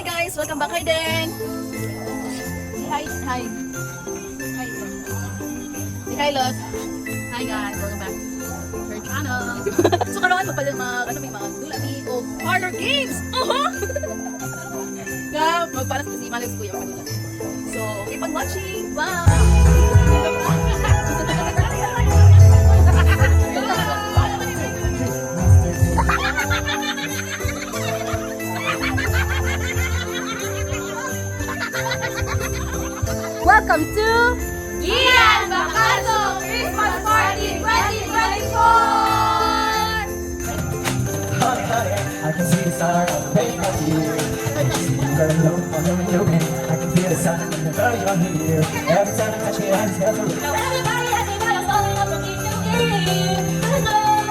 guys! Welcome back. Hi din! Hi! Hi! Hi! Hi, Los! Hi guys! Welcome back to our channel. So karoon mo pala may mga dulami o parlor games! Magpalas kasi malas ko yung kanila. So, keep on watching! Bye! Welcome to Gian Bakaso Christmas Party 2024! I can see the star of the paper here. I can see you very low on the window. I can feel the sun in the very on here. Every time I touch your hands, never leave. Everybody has a way of falling up in your ear. I know,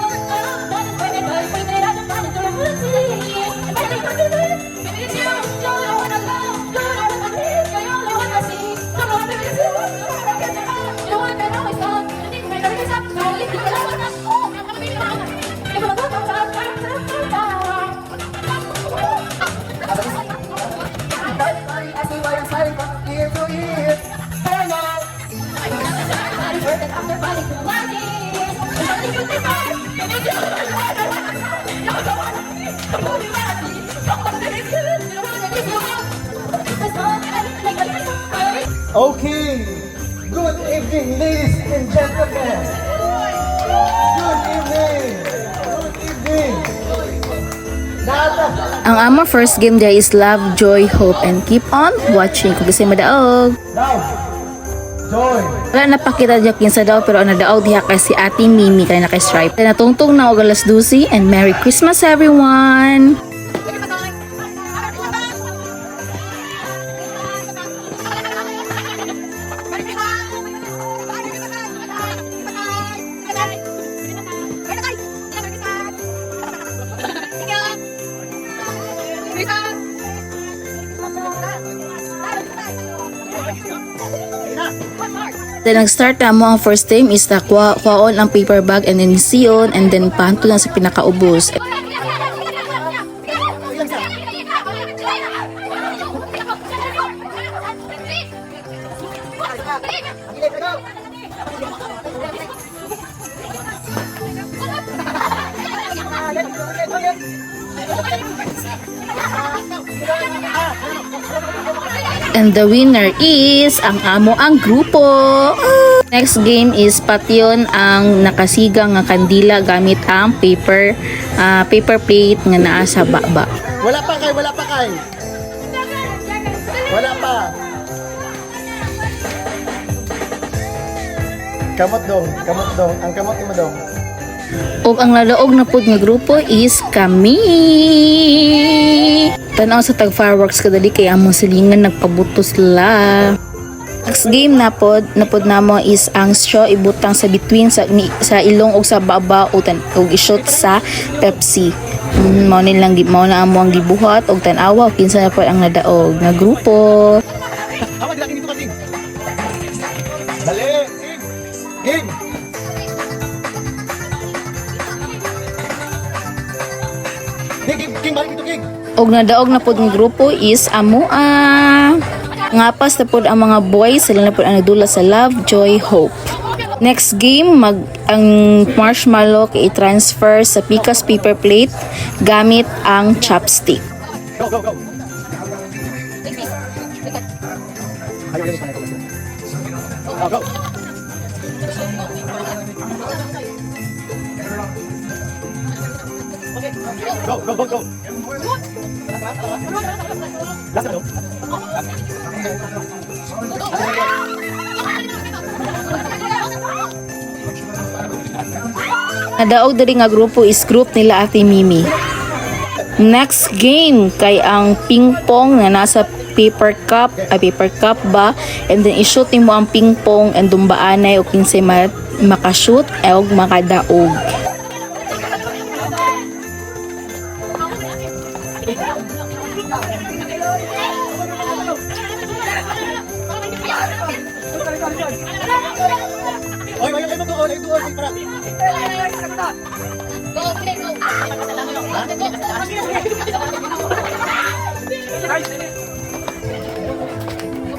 that is where the birds bring it out and find it through the sea. And when they come to this, if it's you, you're the one I love. You're the one I need, you're the only one I see. Don't know if it's you, you're the one I get to have. You're the one that always comes. And if you make everything stop, so if you love us, oh, I'm gonna be the one. If you look up, Everybody asks me why I'm smiling from ear to ear. And now, everybody's working after fighting through my tears. And something you think of, and if you don't want to, you're the one. The movie where I see, someone that is good, you don't want to give you up. It's fun, and I make a little story. okay. Good evening, ladies and gentlemen. Good evening. Good evening. Nada. Ang among first game there is Love, Joy, Hope, and keep on watching kung gusto mo daog. Love. Joy. Wala napakita diya kinsa daw pero ang nadaog diha kay si Ate Mimi kay naka-stripe. Natungtong na og alas 12 and Merry Christmas everyone! Then nag-start na mo ang first time is na kuhaon ang paper bag and then siyon and then panto lang sa pinakaubos. And the winner is ang amo ang grupo. Next game is patyon ang nakasigang nga kandila gamit ang paper plate nga naa sa baba. Wala pa kay, wala pa kay. Wala pa. Kamot dong. Ang kamot mo dong. O ang nadaog na pud nga grupo is kami. Tanaw sa tag fireworks kadali kay among silingan nagpabutos la. Next game napod namo is ang straw ibutang sa between sa ilong og sa baba ug i-shot sa Pepsi. Mao na amo ang gibuhat og tan-awa kinsa na pod ang nadaog nga grupo. Hawag lagi dito kasi. Dali. Game. King, balik dito, King. Og nadaog na pod ng grupo is amoa. Ngapas na pod ang mga boys, sila na pod ang nagdula sa Love, Joy, Hope. Next game, ang marshmallow kay i-transfer sa Picas paper plate gamit ang chopstick. Go. Go. Go. Last na. Nadaog diri nga grupo is group nila Ate Mimi. Next game kay ang ping pong na nasa paper cup ba and then i-shoot mo ang ping pong and dumbaanay o kinsay makashoot o makadaog.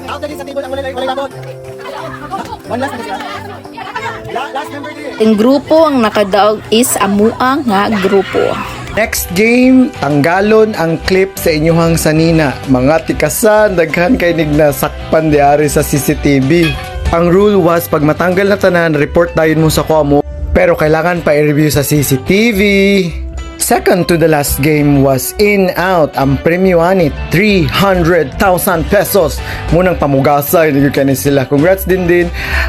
Out na din sa table ang walay labot. One last na sila. Last member din. Ang grupo ang nakadaog is amuang nga grupo. Next game, tanggalon ang clip sa inyuhang sanina. Mga tikasan, daghan kay nig nasakpan diari sa CCTV. Ang rule was pag matanggal na tanan, report dayon mo sa Kuamo. Pero kailangan pa i-review sa CCTV. Second to the last game was in-out. Ang premyo ani 300,000 pesos. Munang pamugasay na ni sila. Congrats din.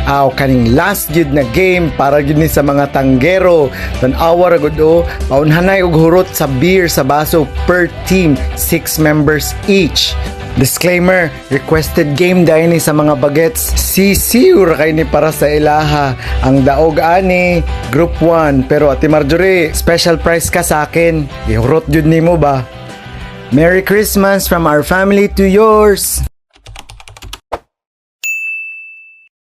Kaning last gid na game para gid ni sa mga tanggero. Tan-awa ra gud o. Paunhanay og hurot sa beer sa baso per team, 6 members each. Disclaimer, requested game dahil ni sa mga bagets. Sisiur kay ni para sa ilaha. Ang daog ani, group 1. Pero Ate Marjorie, special prize ka sa akin. Ihurot jud nimo ba? Merry Christmas from our family to yours!